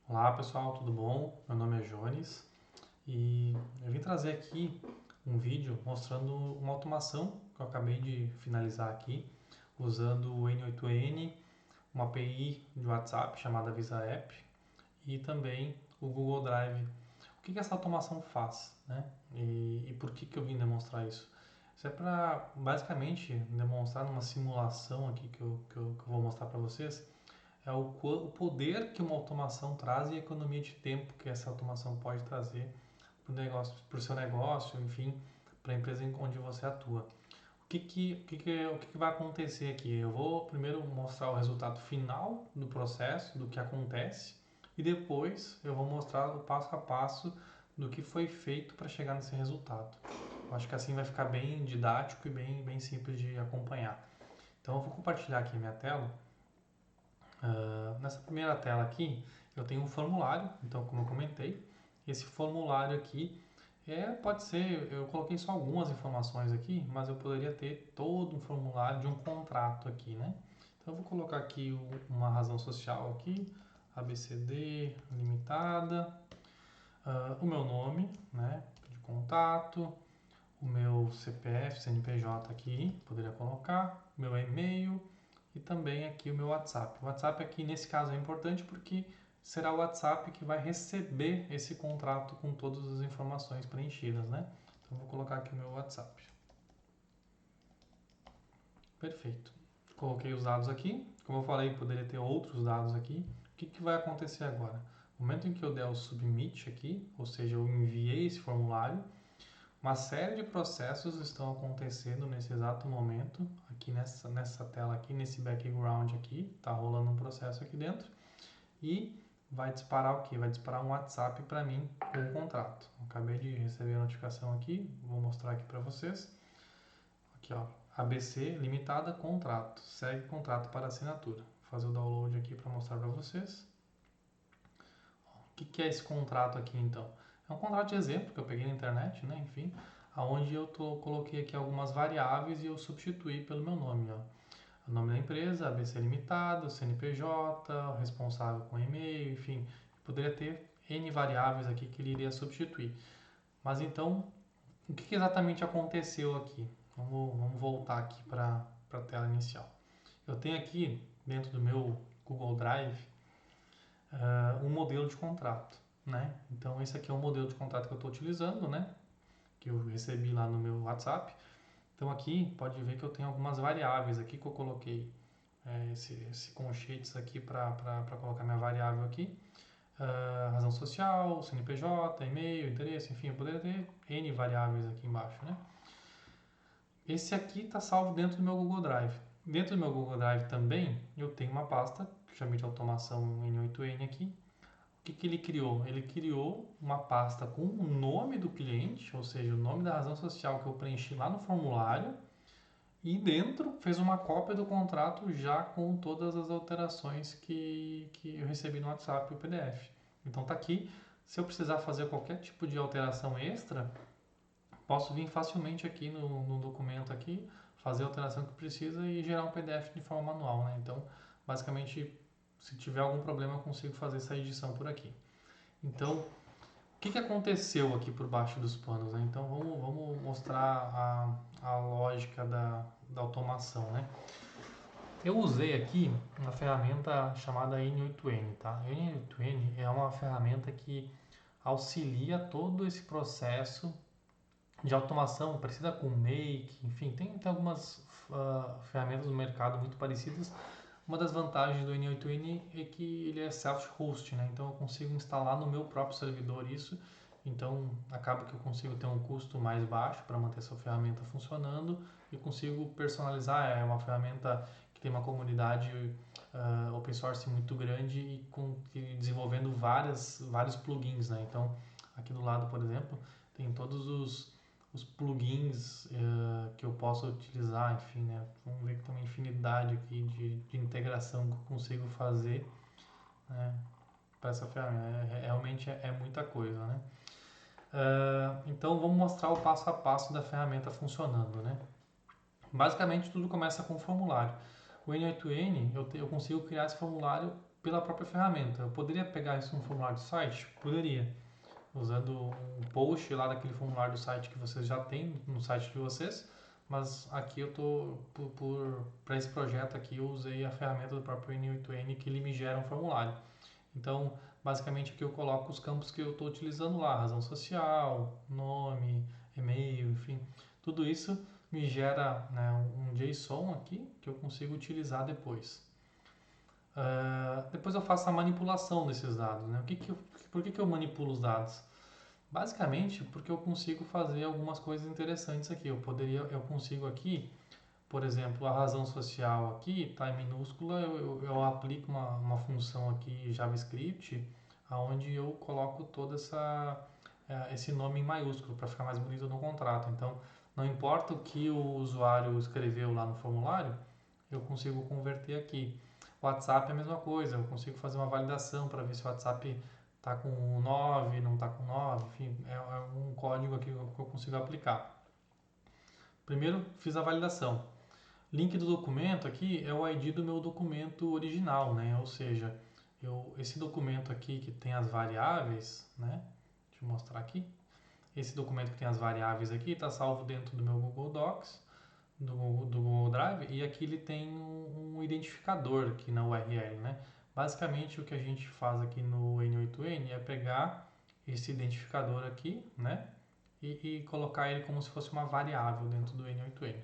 Olá pessoal, tudo bom? Meu nome é Jones e eu vim trazer aqui um vídeo mostrando uma automação que eu acabei de finalizar aqui usando o N8N, uma API de WhatsApp chamada Visa App e também o Google Drive. O que essa automação faz, né? E por que eu vim demonstrar isso? Isso é para basicamente demonstrar numa simulação aqui que eu vou mostrar para vocês é o poder que uma automação traz e a economia de tempo que essa automação pode trazer para o negócio, para o seu negócio, enfim, para a empresa onde você atua. O que vai acontecer aqui? Eu vou primeiro mostrar o resultado final do processo, do que acontece, e depois eu vou mostrar o passo a passo do que foi feito para chegar nesse resultado. Eu acho que assim vai ficar bem didático e bem simples de acompanhar. Então eu vou compartilhar aqui minha tela. Nessa primeira tela aqui, eu tenho um formulário, então como eu comentei, esse formulário aqui pode ser, eu coloquei só algumas informações aqui, mas eu poderia ter todo um formulário de um contrato aqui, né? Então eu vou colocar aqui uma razão social aqui, ABCD Limitada, o meu nome, né, de contato, o meu CPF, CNPJ aqui, poderia colocar, meu e-mail, e também aqui o meu WhatsApp. O WhatsApp aqui nesse caso é importante porque será o WhatsApp que vai receber esse contrato com todas as informações preenchidas, né? Então vou colocar aqui o meu WhatsApp. Perfeito. Coloquei os dados aqui. Como eu falei, poderia ter outros dados aqui. O que vai acontecer agora? No momento em que eu der o submit aqui, ou seja, eu enviei esse formulário, uma série de processos estão acontecendo nesse exato momento, aqui nessa tela aqui, nesse background aqui, está rolando um processo aqui dentro e vai disparar o quê? Vai disparar um WhatsApp para mim com o contrato. Acabei de receber a notificação aqui, vou mostrar aqui para vocês. Aqui ó, ABC limitada contrato, segue contrato para assinatura. Vou fazer o download aqui para mostrar para vocês. O que é esse contrato aqui então? É um contrato de exemplo que eu peguei na internet, né? Enfim, aonde coloquei aqui algumas variáveis e eu substituí pelo meu nome, ó. O nome da empresa, ABC Limitada, o CNPJ, o responsável com e-mail, enfim, poderia ter N variáveis aqui que ele iria substituir. Mas então, o que exatamente aconteceu aqui? Vamos voltar aqui para a tela inicial. Eu tenho aqui, dentro do meu Google Drive, um modelo de contrato, né? Então, esse aqui é o modelo de contrato que eu estou utilizando, né? Que eu recebi lá no meu WhatsApp. Então, aqui, pode ver que eu tenho algumas variáveis aqui que eu coloquei esse conchetes aqui para colocar minha variável aqui. Razão social, CNPJ, e-mail, endereço, enfim, eu poderia ter N variáveis aqui embaixo, né? Esse aqui está salvo dentro do meu Google Drive. Dentro do meu Google Drive também eu tenho uma pasta, que chamei de automação N8N aqui. O que ele criou? Ele criou uma pasta com o nome do cliente, ou seja, o nome da razão social que eu preenchi lá no formulário, e dentro fez uma cópia do contrato já com todas as alterações que eu recebi no WhatsApp e o PDF. Então tá aqui. Se eu precisar fazer qualquer tipo de alteração extra, posso vir facilmente aqui no documento aqui, fazer a alteração que precisa e gerar um PDF de forma manual, né? Então, basicamente, se tiver algum problema, eu consigo fazer essa edição por aqui. Então, o que aconteceu aqui por baixo dos panos, né? Então, vamos mostrar a lógica da automação, né? Eu usei aqui uma ferramenta chamada N8N, tá? A N8N é uma ferramenta que auxilia todo esse processo de automação parecida com Make, enfim, tem algumas ferramentas no mercado muito parecidas. Uma das vantagens do N8N é que ele é self-host, né? Então eu consigo instalar no meu próprio servidor isso, então acaba que eu consigo ter um custo mais baixo para manter essa ferramenta funcionando e consigo personalizar. É uma ferramenta que tem uma comunidade open source muito grande e desenvolvendo vários plugins, né? Então aqui do lado, por exemplo, tem todos os plugins que eu posso utilizar, enfim, né? Vamos ver que tem uma infinidade aqui de integração que eu consigo fazer, né, para essa ferramenta. Realmente é muita coisa, né? Então vamos mostrar o passo a passo da ferramenta funcionando, né? Basicamente tudo começa com um formulário. O N8N eu consigo criar esse formulário pela própria ferramenta. Eu poderia pegar isso num formulário do site? Poderia. Usando um post lá daquele formulário do site que vocês já têm no site de vocês, mas aqui eu tô para esse projeto aqui eu usei a ferramenta do próprio N8N que ele me gera um formulário. Então, basicamente aqui eu coloco os campos que eu estou utilizando lá, razão social, nome, e-mail, enfim, tudo isso me gera, né, um JSON aqui que eu consigo utilizar depois. Depois eu faço a manipulação desses dados, né? Por que eu manipulo os dados? Basicamente porque eu consigo fazer algumas coisas interessantes aqui. Eu consigo aqui, por exemplo, a razão social aqui está em minúscula, eu aplico uma função aqui JavaScript, onde eu coloco todo esse nome em maiúsculo para ficar mais bonito no contrato. Então, não importa o que o usuário escreveu lá no formulário, eu consigo converter aqui. O WhatsApp é a mesma coisa, eu consigo fazer uma validação para ver se o WhatsApp está com 9, não está com 9, enfim, é um código aqui que eu consigo aplicar. Primeiro, fiz a validação. Link do documento aqui é o ID do meu documento original, né? Ou seja, esse documento aqui que tem as variáveis, né? Deixa eu mostrar aqui. Esse documento que tem as variáveis aqui está salvo dentro do meu Google Docs, do Google Drive, e aqui ele tem um identificador aqui na URL, né? Basicamente o que a gente faz aqui no N8N é pegar esse identificador aqui, né? E colocar ele como se fosse uma variável dentro do N8N.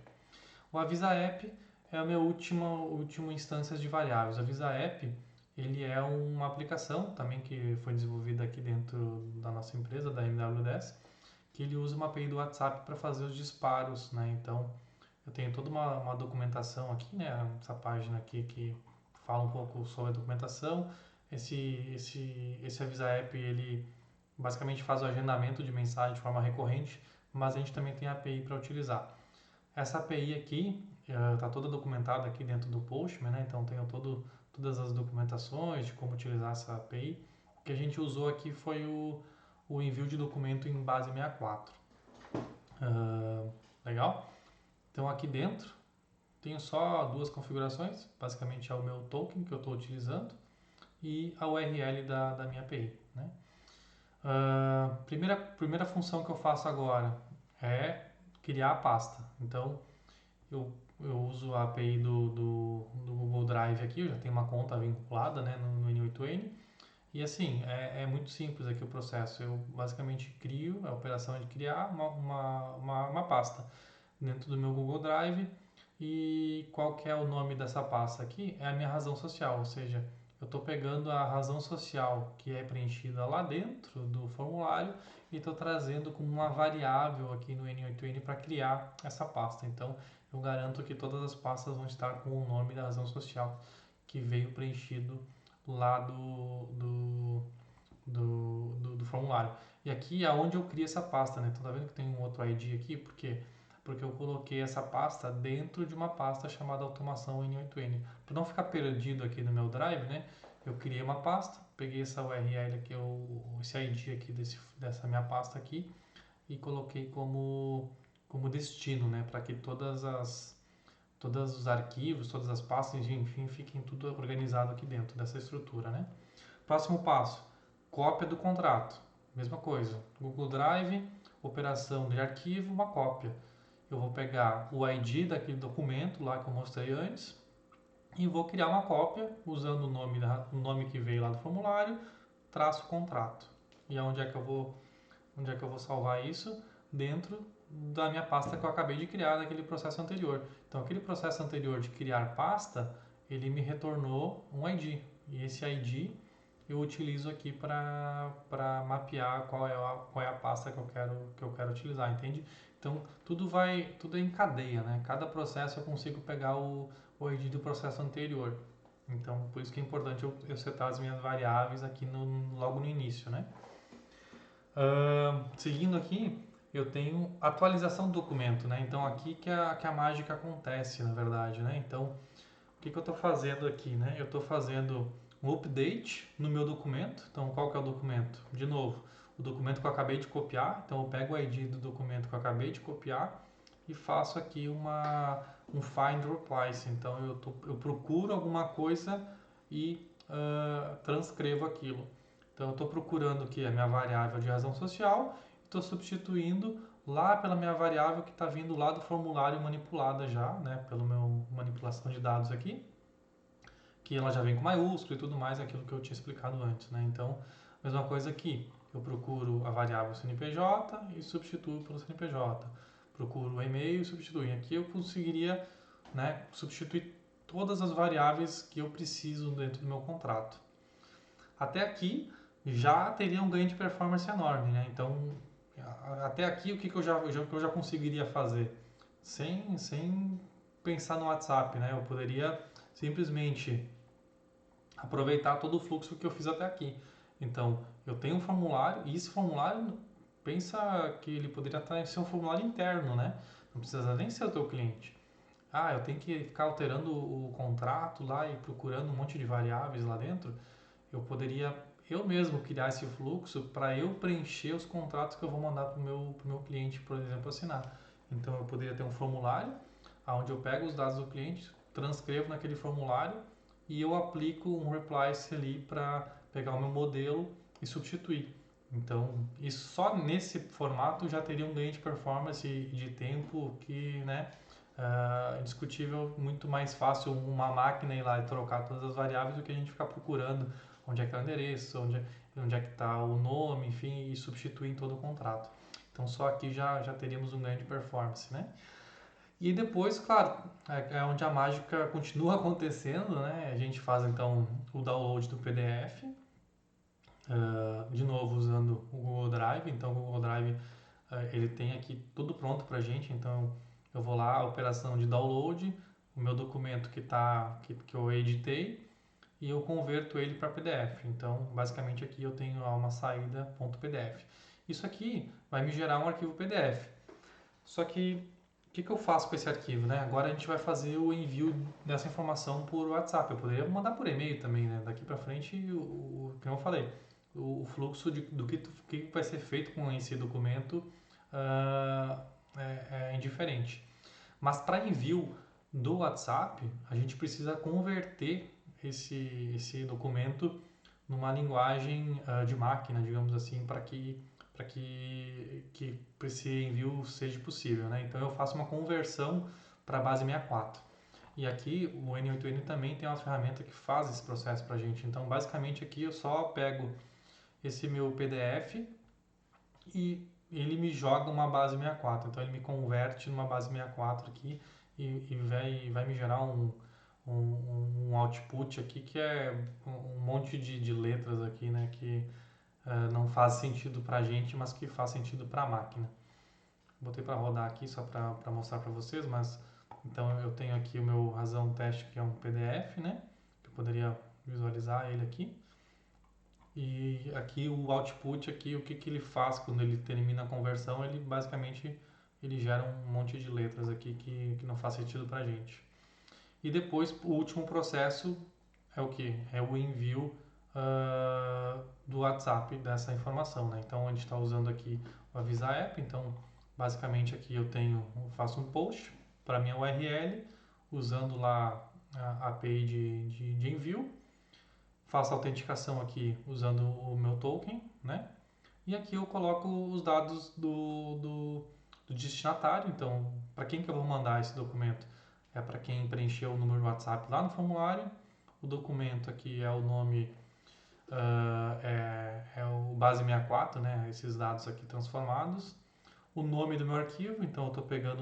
O Avisa App é a minha última instância de variáveis. O Avisa App ele é uma aplicação também que foi desenvolvida aqui dentro da nossa empresa, da MW10, que ele usa uma API do WhatsApp para fazer os disparos, né? Então, eu tenho toda uma documentação aqui, né? Essa página aqui que fala um pouco sobre a documentação. Esse Avisa App, ele basicamente faz o agendamento de mensagem de forma recorrente, mas a gente também tem a API para utilizar. Essa API aqui está toda documentada aqui dentro do Postman, né? Então tenho todas as documentações de como utilizar essa API. O que a gente usou aqui foi o envio de documento em base 64. Legal? Então aqui dentro tenho só duas configurações, basicamente é o meu token que eu estou utilizando e a URL da minha API. Né? Primeira função que eu faço agora é criar a pasta. Então eu uso a API do Google Drive aqui, eu já tenho uma conta vinculada, né, no N8N. E assim, é muito simples aqui o processo. Eu basicamente crio, a operação é de criar uma pasta dentro do meu Google Drive. E qual que é o nome dessa pasta aqui? É a minha razão social, ou seja, eu estou pegando a razão social que é preenchida lá dentro do formulário e estou trazendo como uma variável aqui no N8N para criar essa pasta. Então, eu garanto que todas as pastas vão estar com o nome da razão social que veio preenchido lá do formulário. E aqui é onde eu crio essa pasta, né? Então, tá vendo que tem um outro ID aqui? Por quê? Porque eu coloquei essa pasta dentro de uma pasta chamada automação N8N. Para não ficar perdido aqui no meu drive, né? Eu criei uma pasta, peguei essa URL aqui, esse ID aqui dessa minha pasta aqui e coloquei como destino, né? Para que todos os arquivos, todas as pastas, enfim, fiquem tudo organizado aqui dentro dessa estrutura, né? Próximo passo, cópia do contrato. Mesma coisa, Google Drive, operação de arquivo, uma cópia. Eu vou pegar o ID daquele documento lá que eu mostrei antes e vou criar uma cópia usando o nome que veio lá do formulário, traço contrato. E onde é que eu vou salvar isso? Dentro da minha pasta que eu acabei de criar naquele processo anterior. Então, aquele processo anterior de criar pasta, ele me retornou um ID. E esse ID eu utilizo aqui para mapear qual é a pasta que eu quero utilizar, entende? Então, tudo é em cadeia, né? Cada processo eu consigo pegar o ID do processo anterior. Então, por isso que é importante eu setar as minhas variáveis aqui logo no início, né? Seguindo aqui, eu tenho atualização do documento, né? Então, aqui que a mágica acontece, na verdade, né? Então, o que eu estou fazendo aqui, né? Eu estou fazendo um update no meu documento. Então, qual que é o documento? De novo, o documento que eu acabei de copiar. Então, eu pego o ID do documento que eu acabei de copiar e faço aqui um find replace. Então, eu procuro alguma coisa e transcrevo aquilo. Então eu estou procurando aqui a minha variável de razão social, estou substituindo lá pela minha variável que está vindo lá do formulário manipulada já, né, pelo meu manipulação de dados aqui, que ela já vem com maiúsculo e tudo mais, aquilo que eu tinha explicado antes, né? Então, mesma coisa aqui, eu procuro a variável CNPJ e substituo pelo CNPJ. Procuro o e-mail e substituo. E aqui eu conseguiria, né, substituir todas as variáveis que eu preciso dentro do meu contrato. Até aqui já teria um ganho de performance enorme, né? Então, até aqui o que eu já conseguiria fazer? Sem pensar no WhatsApp, né? Eu poderia simplesmente aproveitar todo o fluxo que eu fiz até aqui. Então, eu tenho um formulário, e esse formulário, pensa que ele poderia até ser um formulário interno, né? Não precisa nem ser o teu cliente. Ah, eu tenho que ficar alterando o contrato lá e procurando um monte de variáveis lá dentro. Eu poderia eu mesmo criar esse fluxo para eu preencher os contratos que eu vou mandar para o meu cliente, por exemplo, assinar. Então, eu poderia ter um formulário onde eu pego os dados do cliente, transcrevo naquele formulário e eu aplico um replace ali para pegar o meu modelo e substituir. Então, isso só nesse formato já teria um ganho de performance e de tempo que, né, indiscutível, muito mais fácil uma máquina ir lá e trocar todas as variáveis do que a gente ficar procurando onde é que está o endereço, onde é que está o nome, enfim, e substituir em todo o contrato. Então, só aqui já teríamos um ganho de performance, né? E depois, claro, é onde a mágica continua acontecendo, né? A gente faz então o download do PDF, de novo usando o Google Drive. Então, o Google Drive ele tem aqui tudo pronto para a gente. Então, eu vou lá, a operação de download, o meu documento que eu editei e eu converto ele para PDF. Então, basicamente aqui eu tenho uma saída .pdf. Isso aqui vai me gerar um arquivo PDF. Só que o que eu faço com esse arquivo, né? Agora a gente vai fazer o envio dessa informação por WhatsApp. Eu poderia mandar por e-mail também, né? Daqui para frente, como eu falei, o fluxo do que vai ser feito com esse documento é indiferente. Mas para envio do WhatsApp, a gente precisa converter esse documento numa linguagem de máquina, digamos assim, para que esse envio seja possível, né? Então eu faço uma conversão para a base 64. E aqui o N8N também tem uma ferramenta que faz esse processo para a gente. Então basicamente aqui eu só pego esse meu PDF e ele me joga uma base 64. Então ele me converte numa base 64 aqui e vai me gerar um output aqui que é um monte de letras aqui, né? Que não faz sentido para a gente, mas que faz sentido para a máquina. Botei para rodar aqui só para mostrar para vocês, mas então eu tenho aqui o meu razão teste que é um PDF, né? Que eu poderia visualizar ele aqui. E aqui o output aqui, o que ele faz quando ele termina a conversão, ele basicamente ele gera um monte de letras aqui que não faz sentido para a gente. E depois o último processo é o que? É o envio do WhatsApp dessa informação, né? Então a gente está usando aqui o Avisa App, então basicamente aqui eu faço um post para minha URL usando lá a API de envio, faço a autenticação aqui usando o meu token, né? E aqui eu coloco os dados do destinatário, então para quem que eu vou mandar esse documento? É para quem preencheu o número do WhatsApp lá no formulário, o documento aqui é o nome é o base 64, né? Esses dados aqui transformados. O nome do meu arquivo, então eu estou pegando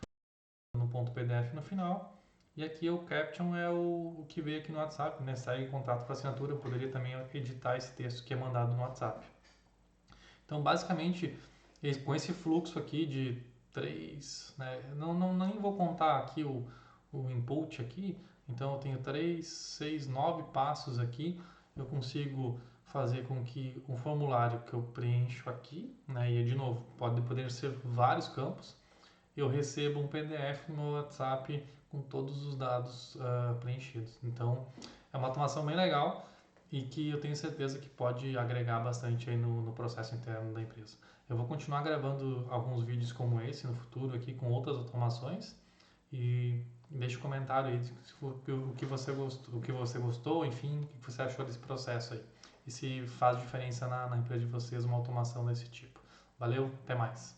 no ponto .pdf no final. E aqui o caption é o que veio aqui no WhatsApp, né? Segue em contato para assinatura. Eu poderia também editar esse texto que é mandado no WhatsApp. Então, basicamente, com esse fluxo aqui de 3, né? Nem vou contar aqui o input aqui. Então, eu tenho 3, 6, 9 passos aqui. Eu consigo fazer com que o formulário que eu preencho aqui, né? E de novo, poder ser vários campos, eu recebo um PDF no meu WhatsApp com todos os dados preenchidos. Então, é uma automação bem legal e que eu tenho certeza que pode agregar bastante aí no processo interno da empresa. Eu vou continuar gravando alguns vídeos como esse no futuro aqui com outras automações e Deixa um comentário aí o que você gostou, enfim, o que você achou desse processo aí. E se faz diferença na empresa de vocês uma automação desse tipo. Valeu, até mais.